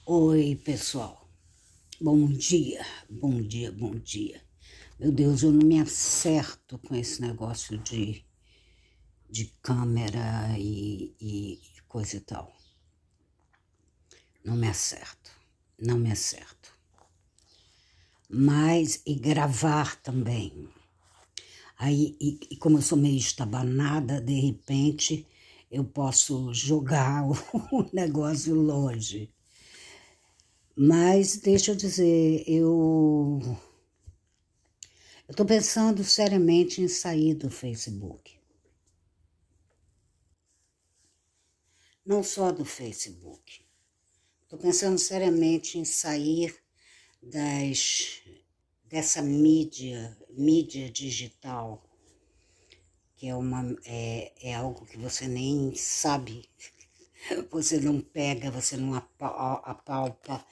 Oi, pessoal. Bom dia, bom dia, bom dia. Meu Deus, eu não me acerto com esse negócio de câmera e coisa e tal. Não me acerto, não me acerto. Mas, e gravar também. Aí, e como eu sou meio estabanada, de repente eu posso jogar o negócio longe. Mas deixa eu dizer, eu estou pensando seriamente em sair do Facebook. Não só do Facebook. Estou pensando seriamente em sair dessa mídia digital, que é algo que você nem sabe, você não pega, você não apalpa,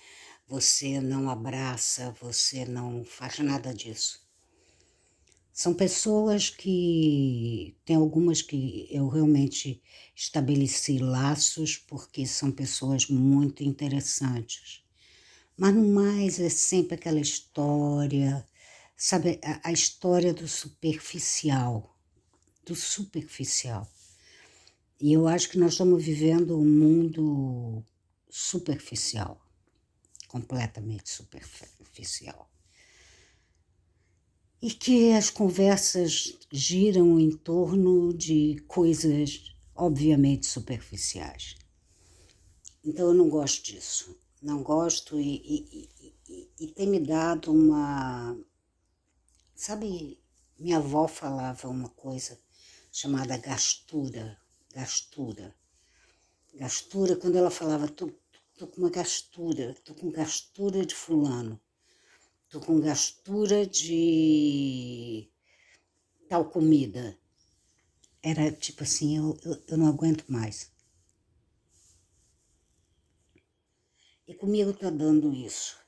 você não abraça, você não faz nada disso. São pessoas que, tem algumas que eu realmente estabeleci laços porque são pessoas muito interessantes. Mas no mais é sempre aquela história, sabe, a história do superficial, do superficial. E eu acho que nós estamos vivendo um mundo superficial, completamente superficial. E que as conversas giram em torno de coisas obviamente superficiais. Então eu não gosto disso, não gosto e tem me dado uma... Sabe, minha avó falava uma coisa chamada gastura, quando ela falava, tô com uma gastura, tô com gastura de fulano. Tô com gastura de tal comida. Era tipo assim, eu não aguento mais. E comigo tá dando isso.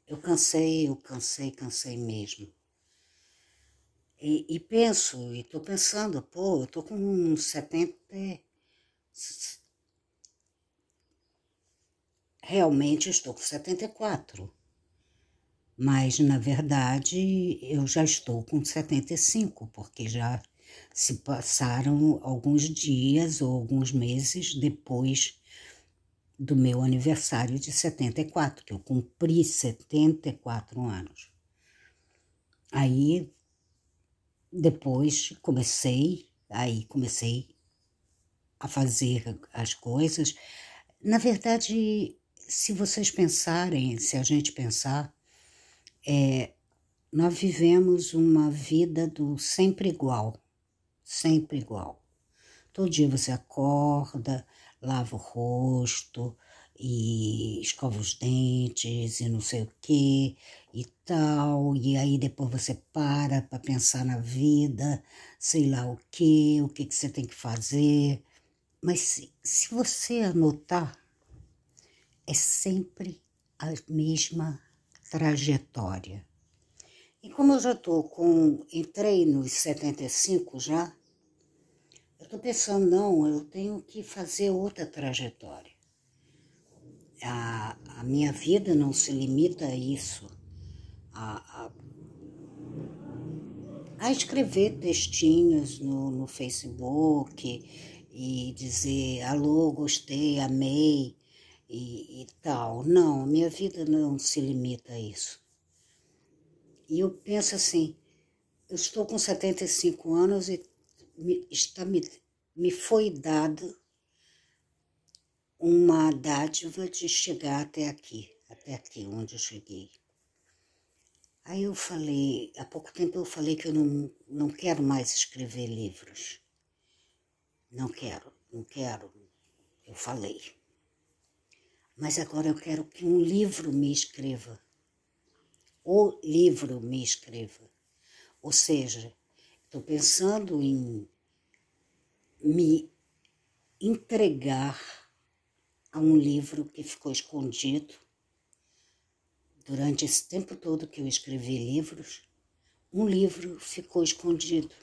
Eu cansei mesmo. E penso, e tô pensando, pô, eu tô com 70... Realmente eu estou com 74. Mas, na verdade, eu já estou com 75, porque já se passaram alguns dias ou alguns meses depois do meu aniversário de 74, que eu cumpri 74 anos. Aí, depois, comecei a fazer as coisas. Na verdade, se vocês pensarem, se a gente pensar, nós vivemos uma vida do sempre igual, sempre igual. Todo dia você acorda, lava o rosto e escova os dentes e não sei o que e tal, e aí depois você para pensar na vida, sei lá o que você tem que fazer. Mas se você anotar, é sempre a mesma trajetória. E como eu já entrei nos 75 já, eu estou pensando, não, eu tenho que fazer outra trajetória. A minha vida não se limita a isso, a escrever textinhos no Facebook e dizer alô, gostei, amei e tal. Não, minha vida não se limita a isso. E eu penso assim, eu estou com 75 anos e me foi dado uma dádiva de chegar até aqui onde eu cheguei. Aí eu falei, há pouco tempo eu falei que eu não quero mais escrever livros. Não quero, eu falei. Mas agora eu quero que um livro me escreva. O livro me escreva. Ou seja, estou pensando em me entregar a um livro que ficou escondido durante esse tempo todo que eu escrevi livros. Um livro ficou escondido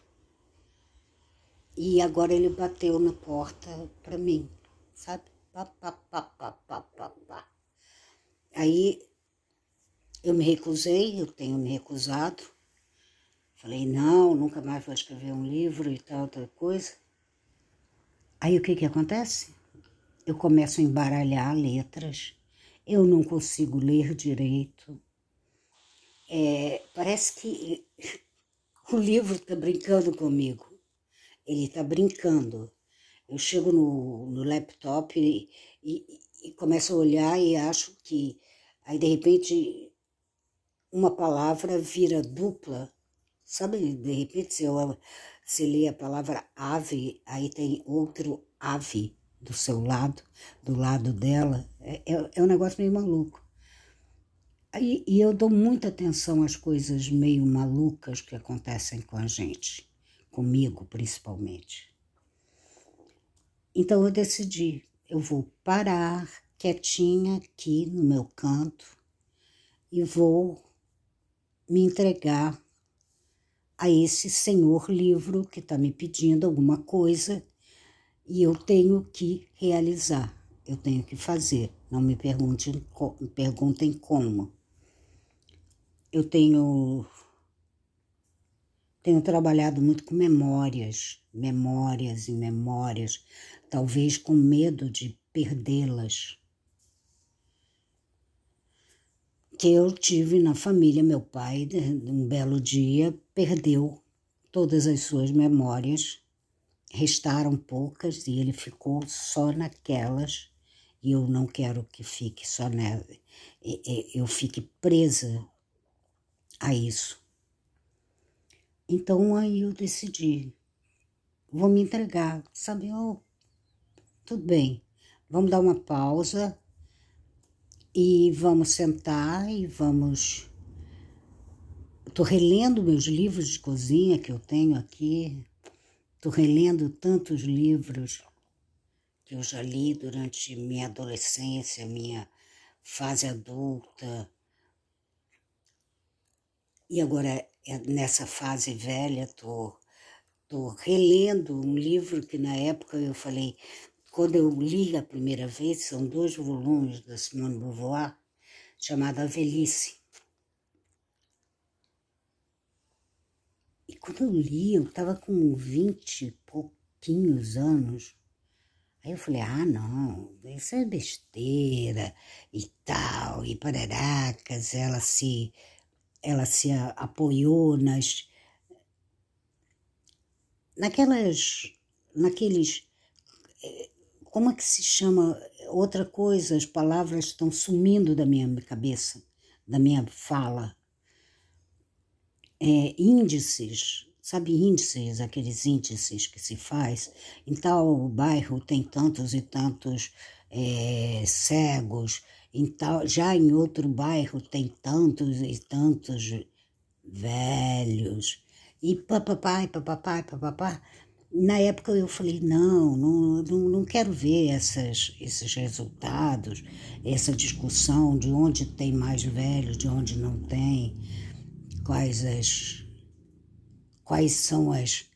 e agora ele bateu na porta para mim, sabe? Pá, pá, pá, pá, pá, pá. Aí eu me recusei, eu tenho me recusado. Falei, não, nunca mais vou escrever um livro e tal, outra coisa. Aí o que acontece? Eu começo a embaralhar letras, eu não consigo ler direito. Parece que o livro está brincando comigo. Ele está brincando. Eu chego no laptop e começo a olhar e acho que... Aí, de repente, uma palavra vira dupla. Sabe, de repente, você lê a palavra ave, aí tem outro ave do seu lado, do lado dela. É um negócio meio maluco. E eu dou muita atenção às coisas meio malucas que acontecem com a gente, comigo principalmente. Então eu decidi, eu vou parar quietinha aqui no meu canto e vou me entregar a esse senhor livro que está me pedindo alguma coisa e eu tenho que realizar, eu tenho que fazer. Não me perguntem como. Eu tenho trabalhado muito com memórias e memórias, talvez com medo de perdê-las. Que eu tive na família, meu pai, um belo dia, perdeu todas as suas memórias, restaram poucas e ele ficou só naquelas, e eu não quero que fique só nela, eu fique presa a isso. Então aí eu decidi, vou me entregar, sabe? Tudo bem, vamos dar uma pausa e vamos sentar e vamos... Estou relendo meus livros de cozinha que eu tenho aqui, estou relendo tantos livros que eu já li durante minha adolescência, minha fase adulta, e agora nessa fase velha estou relendo um livro que na época eu falei, quando eu li a primeira vez, são 2 volumes da Simone de Beauvoir, chamada A Velhice. E quando eu li, eu estava com 20 e pouquinhos anos. Aí eu falei, não, isso é besteira e tal, e pararacas. Ela se apoiou naqueles, como é que se chama? Outra coisa, as palavras estão sumindo da minha cabeça, da minha fala. Índices, sabe, índices, aqueles índices que se faz, em tal bairro tem tantos e tantos cegos, já em outro bairro tem tantos e tantos velhos, e papapá, papapá. Na época eu falei, não quero ver esses resultados, essa discussão de onde tem mais velhos, de onde não tem, quais são as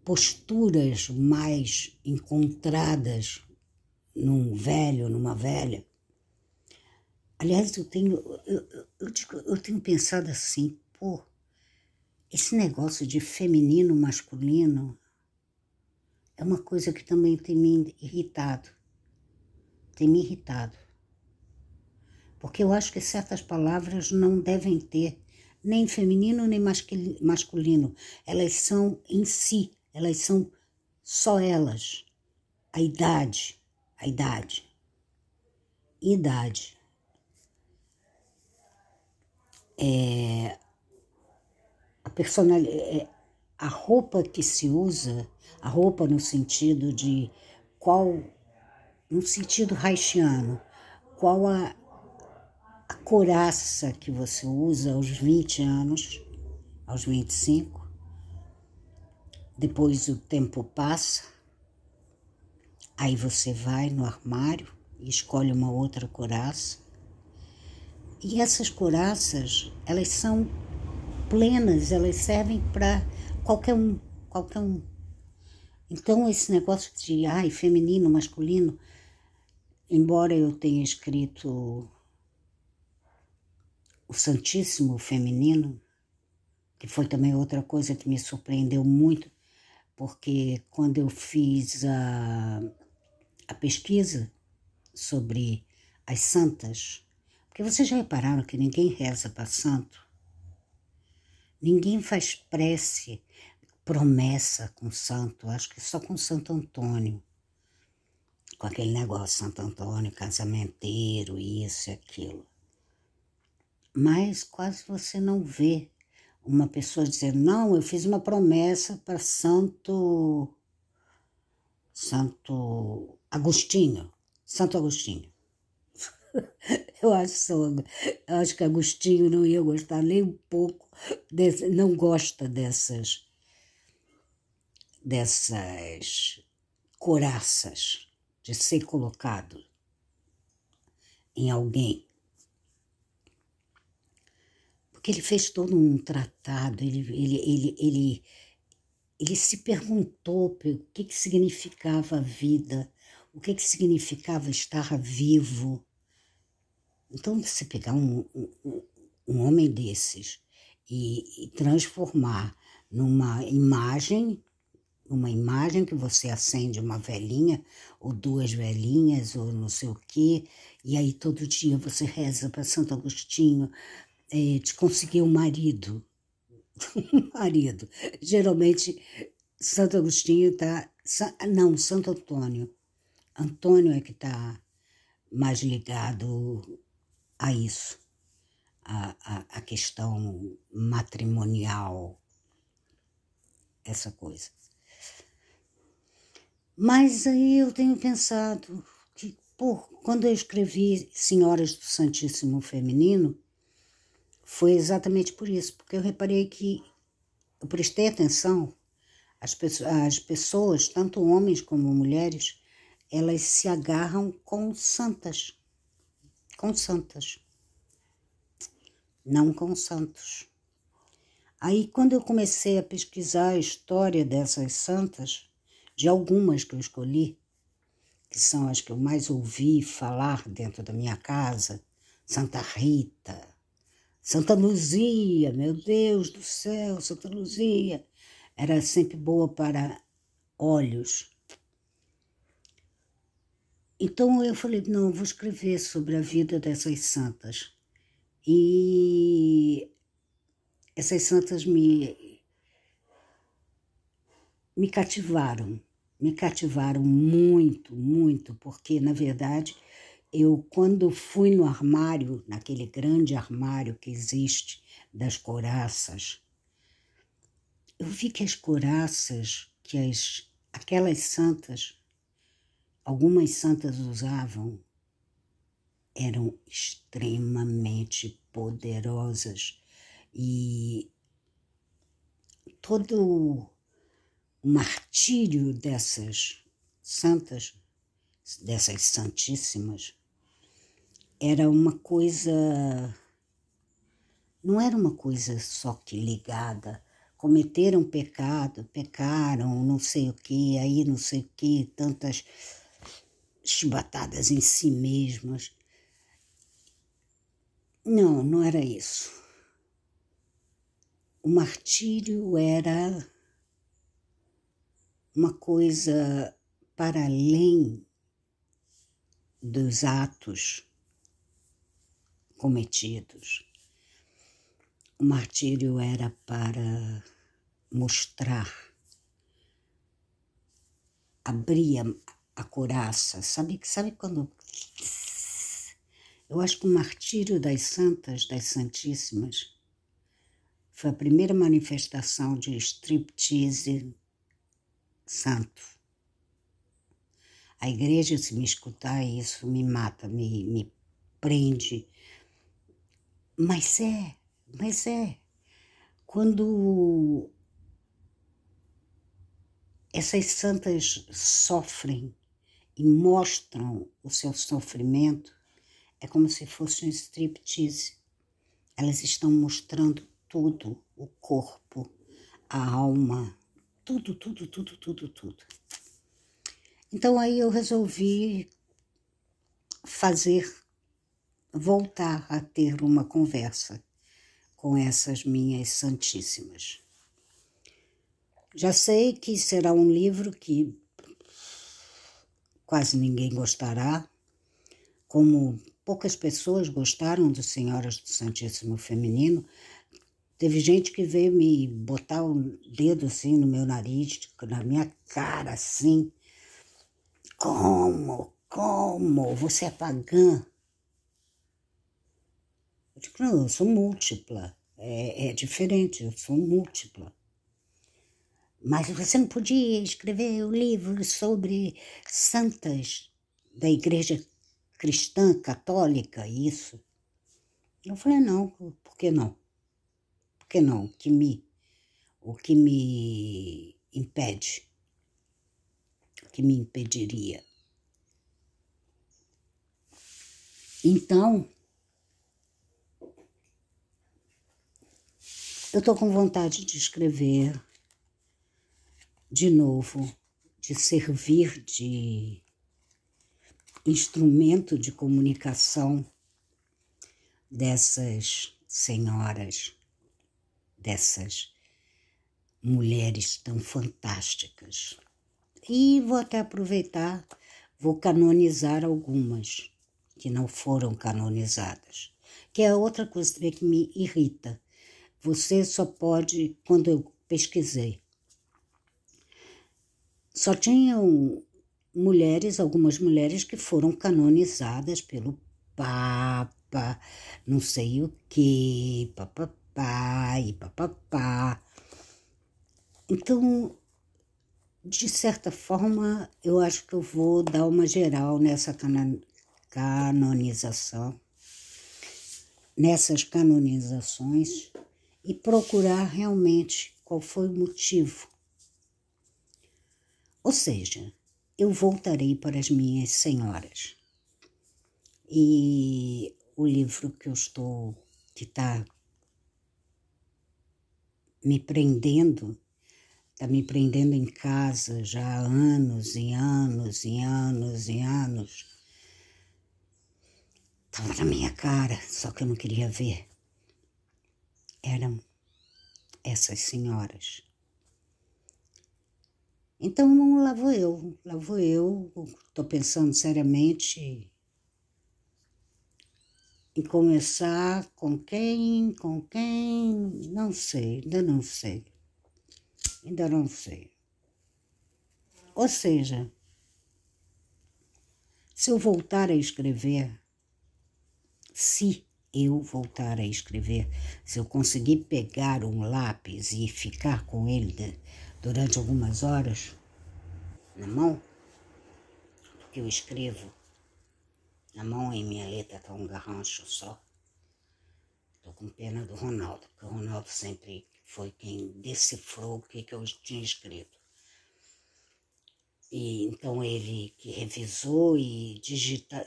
posturas mais encontradas num velho, numa velha. Aliás, eu tenho pensado assim, esse negócio de feminino, masculino é uma coisa que também tem me irritado. Porque eu acho que certas palavras não devem ter nem feminino nem masculino. Elas são em si, elas são só elas. A idade. A personalidade, a roupa que se usa, a roupa no sentido de no sentido haitiano, qual a couraça que você usa aos 20 anos, aos 25, depois o tempo passa, aí você vai no armário e escolhe uma outra couraça. E essas couraças, elas são plenas, elas servem para qualquer um. Então esse negócio de feminino, masculino, embora eu tenha escrito o Santíssimo Feminino, que foi também outra coisa que me surpreendeu muito, porque quando eu fiz a pesquisa sobre as santas, porque vocês já repararam que ninguém reza para santo? Ninguém faz prece, promessa com santo, acho que só com Santo Antônio. Com aquele negócio, Santo Antônio, casamenteiro, isso e aquilo. Mas quase você não vê uma pessoa dizendo, não, eu fiz uma promessa para Santo Agostinho. Santo Agostinho. Eu acho que Agostinho não ia gostar nem um pouco, não gosta dessas coraças de ser colocado em alguém. Porque ele fez todo um tratado, ele se perguntou o que significava a vida, o que significava estar vivo. Então, você pegar um homem desses e transformar numa imagem que você acende uma velhinha, ou duas velhinhas, ou não sei o quê, e aí todo dia você reza para Santo Agostinho de conseguir um marido. Marido. Geralmente, Santo Agostinho está... Não, Santo Antônio. Antônio é que está mais ligado a isso, a questão matrimonial, essa coisa. Mas aí eu tenho pensado que, quando eu escrevi Senhoras do Santíssimo Feminino, foi exatamente por isso, porque eu reparei que eu prestei atenção, as pessoas, tanto homens como mulheres, elas se agarram com santas, não com santos. Aí, quando eu comecei a pesquisar a história dessas santas, de algumas que eu escolhi, que são as que eu mais ouvi falar dentro da minha casa, Santa Rita, Santa Luzia, meu Deus do céu, Santa Luzia, era sempre boa para olhos. Então eu falei, não, eu vou escrever sobre a vida dessas santas. E essas santas me cativaram muito, muito, porque, na verdade, eu, quando fui no armário, naquele grande armário que existe das couraças, eu vi que as couraças que aquelas santas, algumas santas usavam, eram extremamente poderosas e todo o martírio dessas santas, dessas santíssimas, era uma coisa, não era uma coisa só que ligada, cometeram pecado, pecaram, não sei o que, aí não sei o que, tantas chibatadas em si mesmas. Não, não era isso. O martírio era uma coisa para além dos atos cometidos. O martírio era para mostrar, abrir a couraça. Sabe quando... Eu acho que o martírio das santas, das santíssimas, foi a primeira manifestação de striptease santo. A igreja, se me escutar isso, me mata, me prende. Mas é. Quando essas santas sofrem e mostram o seu sofrimento, é como se fosse um striptease. Elas estão mostrando tudo, o corpo, a alma, tudo. Então aí eu resolvi fazer voltar a ter uma conversa com essas minhas santíssimas. Já sei que será um livro que quase ninguém gostará, como poucas pessoas gostaram de Senhoras do Santíssimo Feminino. Teve gente que veio me botar o dedo assim no meu nariz, na minha cara assim. Como? Você é pagã? Eu digo, não, eu sou múltipla. É diferente, eu sou múltipla. Mas você não podia escrever um livro sobre santas da igreja cristã, católica, isso? Eu falei, não, por que não? Por que não? O que me impede? O que me impediria? Então, eu estou com vontade de escrever de novo, de servir de instrumento de comunicação dessas senhoras, dessas mulheres tão fantásticas. E vou até aproveitar, vou canonizar algumas que não foram canonizadas, que é outra coisa também que me irrita. Você só pode, quando eu pesquisei, só tinham algumas mulheres que foram canonizadas pelo Papa, não sei o que, papapá e papapá. Então, de certa forma, eu acho que eu vou dar uma geral nessa canonização, nessas canonizações, e procurar realmente qual foi o motivo. Ou seja, eu voltarei para as minhas senhoras. E o livro que está me prendendo em casa já há anos e anos e anos e anos. Estava na minha cara, só que eu não queria ver. Eram essas senhoras. Então lá vou eu, estou pensando seriamente em começar com quem, não sei, ainda não sei. Ou seja, se eu voltar a escrever, se eu conseguir pegar um lápis e ficar com ele durante algumas horas na mão, porque eu escrevo na mão e minha letra está um garrancho só. Estou com pena do Ronaldo, porque o Ronaldo sempre foi quem decifrou o que eu tinha escrito. E então ele que revisou e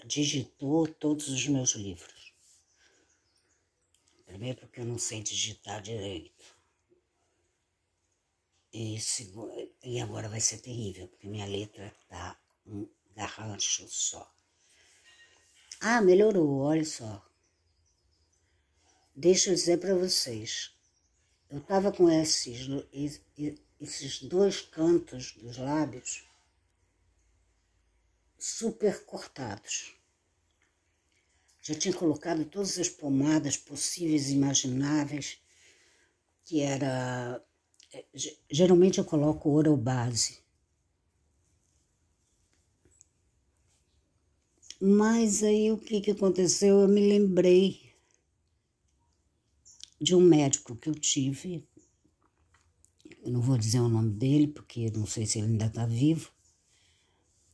digitou todos os meus livros. Primeiro porque eu não sei digitar direito. E agora vai ser terrível, porque minha letra tá um garrancho só. Ah, melhorou, olha só. Deixa eu dizer para vocês. Eu tava com esses dois cantos dos lábios super cortados. Já tinha colocado todas as pomadas possíveis e imagináveis, que era... Geralmente eu coloco ouro base. Mas aí o que aconteceu? Eu me lembrei de um médico que eu tive. Eu não vou dizer o nome dele, porque não sei se ele ainda está vivo,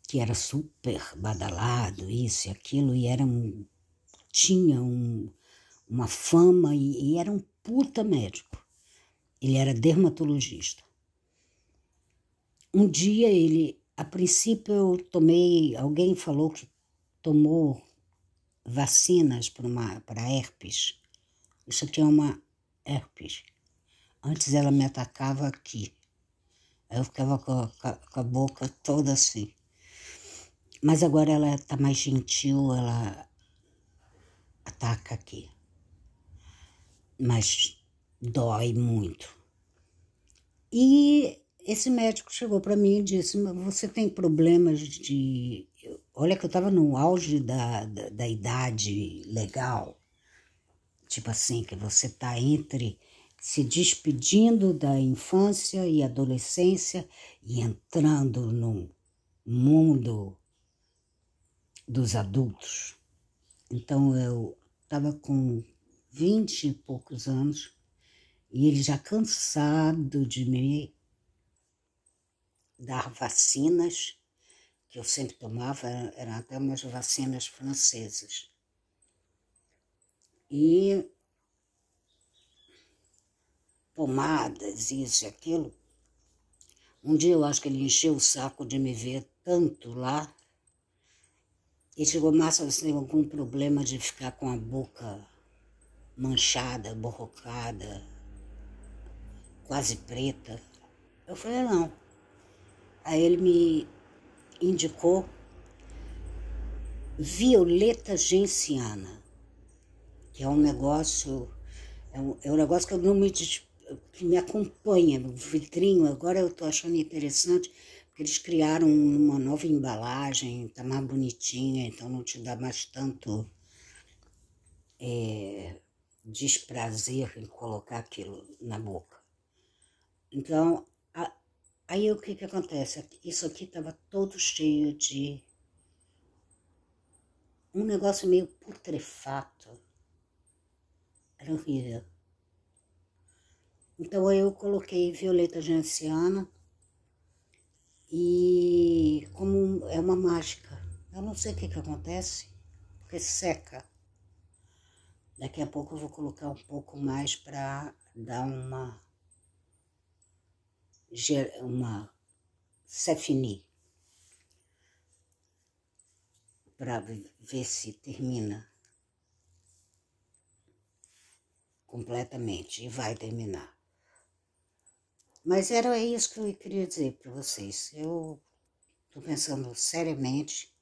que era super badalado, isso e aquilo, e tinha uma fama e era um puta médico. Ele era dermatologista. Um dia a princípio alguém falou que tomou vacinas para herpes. Isso aqui é uma herpes. Antes ela me atacava aqui. Eu ficava com a boca toda assim. Mas agora ela está mais gentil, ela ataca aqui, mas dói muito. E esse médico chegou para mim e disse, você tem problemas de... Olha que eu estava no auge da idade legal, tipo assim, que você está entre se despedindo da infância e adolescência e entrando no mundo dos adultos. Então eu estava com 20 e poucos anos e ele já cansado de me dar vacinas, que eu sempre tomava, eram até umas vacinas francesas. E pomadas, isso e aquilo. Um dia eu acho que ele encheu o saco de me ver tanto lá. E chegou, Márcia, você tem algum problema de ficar com a boca manchada, borrocada, quase preta? Eu falei, não. Aí ele me indicou violeta genciana, que é um negócio, é um negócio que eu não me que me acompanha no vidrinho. Agora eu estou achando interessante, porque eles criaram uma nova embalagem, está mais bonitinha, então não te dá mais tanto desprazer em colocar aquilo na boca. Então, aí o que acontece? Isso aqui estava todo cheio de um negócio meio putrefato. Era horrível. Então eu coloquei violeta genciana e como é uma mágica, eu não sei o que acontece, porque seca. Daqui a pouco eu vou colocar um pouco mais para dar uma Cefini, para ver se termina completamente, e vai terminar. Mas era isso que eu queria dizer para vocês. Eu estou pensando seriamente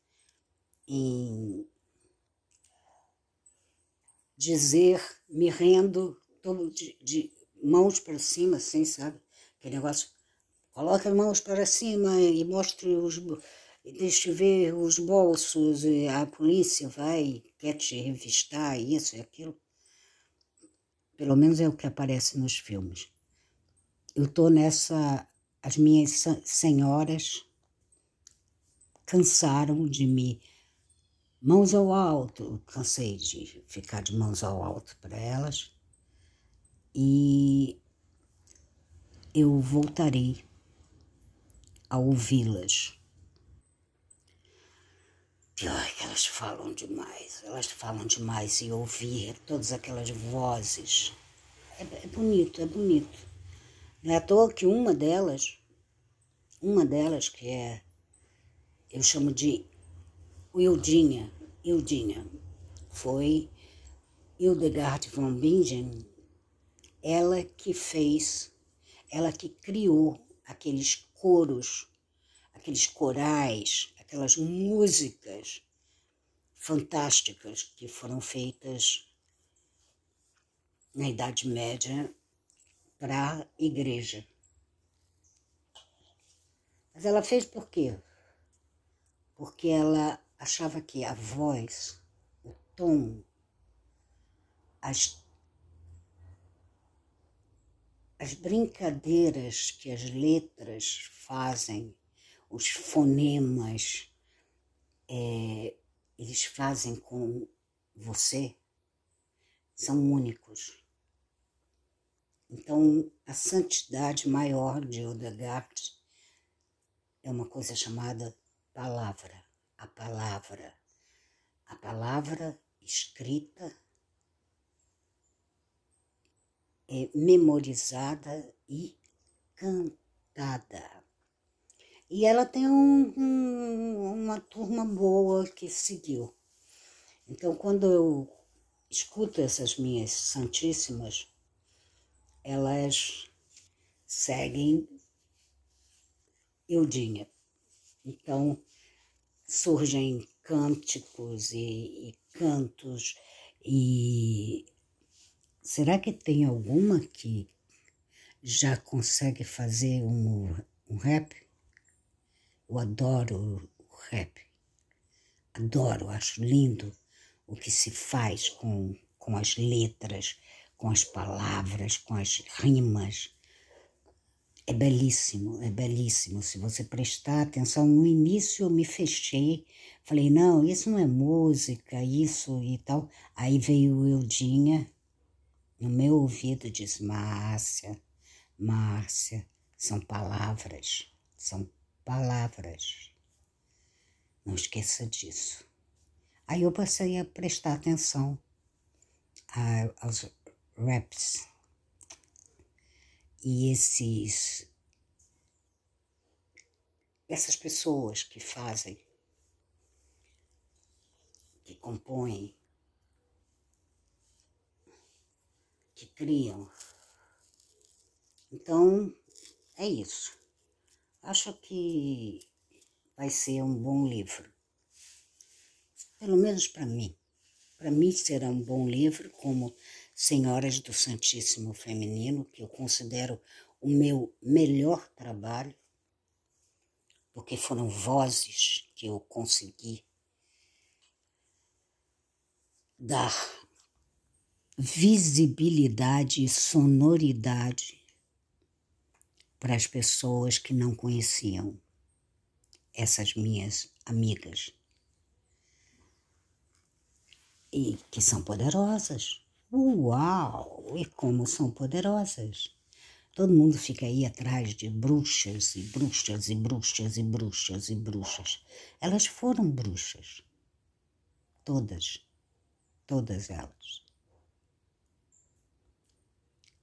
em dizer, me rendo, tô de mãos para cima, assim, sabe? Aquele negócio, coloca as mãos para cima e mostre deixa eu ver os bolsos, e a polícia vai, quer te revistar, isso e aquilo. Pelo menos é o que aparece nos filmes. Eu estou nessa, as minhas senhoras cansaram de me mãos ao alto, cansei de ficar de mãos ao alto para elas e eu voltarei a ouvi-las. Pior que elas falam demais e ouvir todas aquelas vozes. É bonito, é bonito. Não é à toa que uma delas que é, eu chamo de Hildinha, foi Hildegard von Bingen, ela que criou aqueles coros, aqueles corais, aquelas músicas fantásticas que foram feitas na Idade Média para a igreja. Mas ela fez por quê? Porque ela achava que a voz, o tom, as brincadeiras que as letras fazem, os fonemas, eles fazem com você, são únicos. Então, a santidade maior de Hildegard é uma coisa chamada palavra. A palavra escrita, memorizada e cantada. E ela tem uma turma boa que seguiu. Então, quando eu escuto essas minhas santíssimas, elas seguem Hildinha. Então, surgem cânticos e cantos E será que tem alguma que já consegue fazer um rap? Eu adoro o rap. Adoro, acho lindo o que se faz com as letras, com as palavras, com as rimas. É belíssimo, é belíssimo. Se você prestar atenção, no início eu me fechei, falei, não, isso não é música, isso e tal. Aí veio o Eudinha, no meu ouvido, disse, Márcia, são palavras, são palavras. Não esqueça disso. Aí eu passei a prestar atenção aos raps e essas pessoas que fazem, que compõem, que criam. Então, é isso. Acho que vai ser um bom livro. Pelo menos para mim. Para mim será um bom livro, como Senhoras do Santíssimo Feminino, que eu considero o meu melhor trabalho, porque foram vozes que eu consegui dar visibilidade e sonoridade para as pessoas que não conheciam essas minhas amigas e que são poderosas. Uau! E como são poderosas! Todo mundo fica aí atrás de bruxas e bruxas e bruxas e bruxas e bruxas. Elas foram bruxas. Todas elas.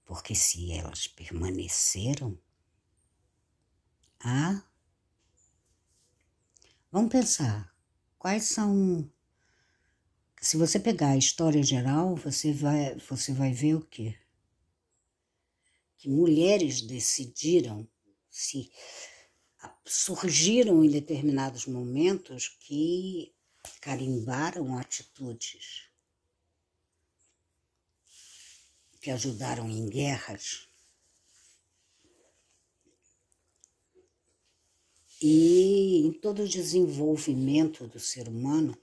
Porque se elas permaneceram, vamos pensar, quais são... Se você pegar a história geral, você vai ver o quê? Que mulheres decidiram, surgiram em determinados momentos que carimbaram atitudes, que ajudaram em guerras. E em todo o desenvolvimento do ser humano,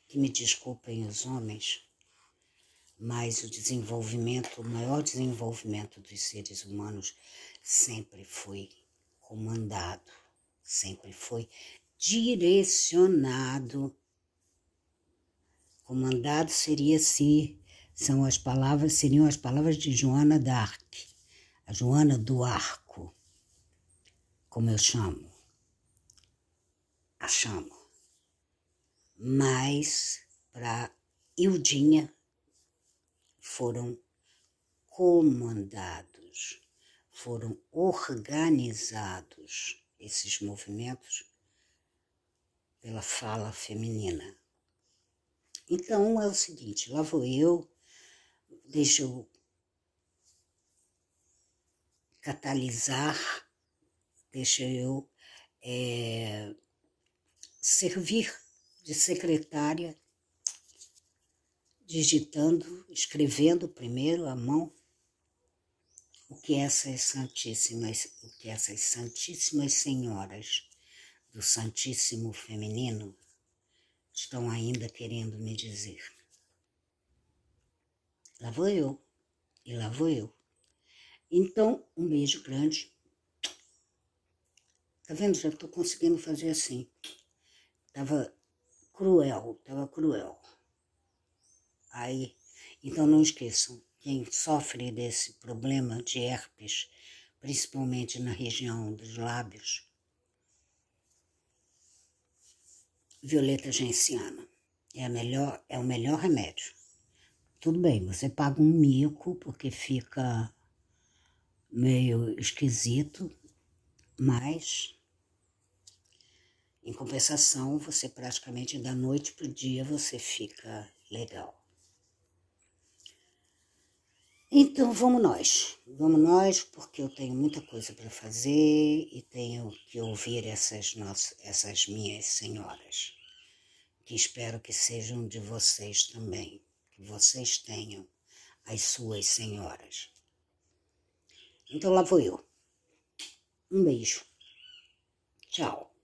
que me desculpem os homens, mas o maior desenvolvimento dos seres humanos sempre foi comandado, sempre foi direcionado. Comandado seriam as palavras de Joana d'Arc, a Joana do Arco, como eu a chamo. Mas para Eudinha foram comandados, foram organizados esses movimentos pela fala feminina. Então é o seguinte, lá vou eu, deixa eu catalisar, deixa eu servir de secretária, digitando, escrevendo primeiro à mão o que essas santíssimas senhoras do Santíssimo Feminino estão ainda querendo me dizer. Lá vou eu, e lá vou eu. Então, um beijo grande. Tá vendo? Já estou conseguindo fazer assim. Tava cruel. Aí, então não esqueçam, quem sofre desse problema de herpes, principalmente na região dos lábios, violeta genciana é o melhor remédio. Tudo bem, você paga um mico porque fica meio esquisito, mas em compensação, você praticamente da noite pro dia você fica legal. Então vamos nós, porque eu tenho muita coisa para fazer e tenho que ouvir essas minhas senhoras, que espero que sejam de vocês também. que vocês tenham as suas senhoras. Então lá vou eu. Um beijo. Tchau.